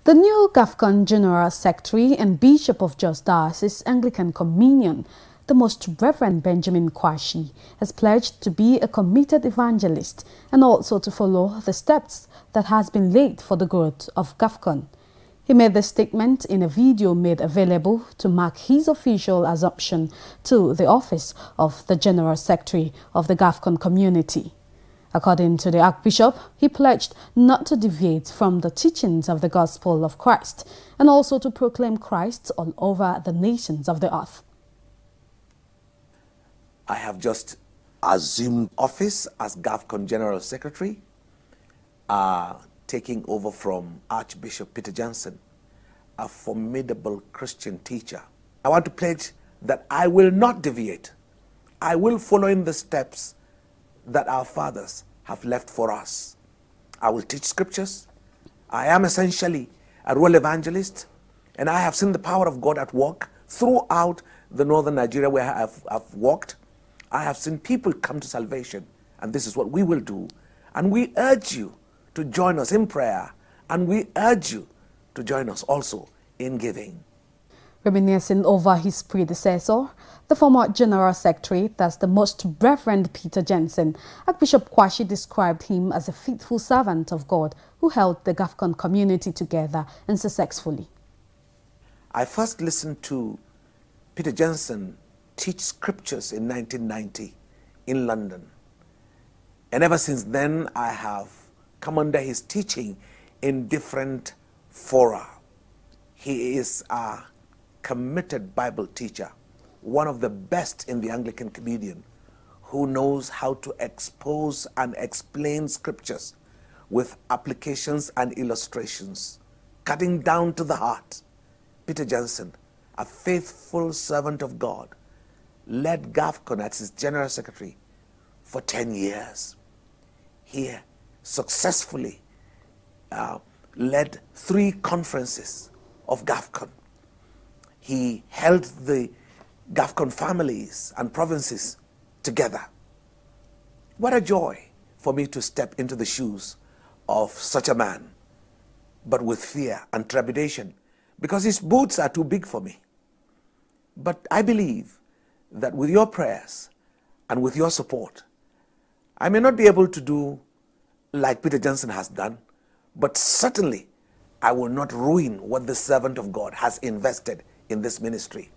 The new Gafcon General Secretary and Bishop of Jos Diocese Anglican Communion, the Most Reverend Benjamin Kwashi, has pledged to be a committed evangelist and also to follow the steps that has been laid for the growth of Gafcon. He made the statement in a video made available to mark his official assumption to the office of the General Secretary of the Gafcon community. According to the Archbishop, he pledged not to deviate from the teachings of the gospel of Christ and also to proclaim Christ all over the nations of the earth. I have just assumed office as Gafcon General Secretary, taking over from Archbishop Peter Johnson, a formidable Christian teacher. I want to pledge that I will not deviate. I will follow in the steps that our fathers have left for us. I will teach scriptures. I am essentially a rural evangelist, and I have seen the power of God at work throughout the northern Nigeria where I've walked. I have seen people come to salvation, and this is what we will do. And we urge you to join us in prayer, and we urge you to join us also in giving. Reminiscing over his predecessor, the former General Secretary, that's the Most Reverend Peter Jensen, Archbishop Kwashi described him as a faithful servant of God who held the Gafcon community together and successfully. I first listened to Peter Jensen teach scriptures in 1990 in London. And ever since then, I have come under his teaching in different fora. He is a committed Bible teacher, one of the best in the Anglican communion, who knows how to expose and explain scriptures with applications and illustrations, cutting down to the heart. Peter Johnson, a faithful servant of God, led Gafcon as his General Secretary for 10 years. He successfully led 3 conferences of Gafcon. He held the Gafcon families and provinces together. What a joy for me to step into the shoes of such a man, but with fear and trepidation, because his boots are too big for me. But I believe that with your prayers and with your support, I may not be able to do like Peter Johnson has done, but certainly I will not ruin what the servant of God has invested in this ministry.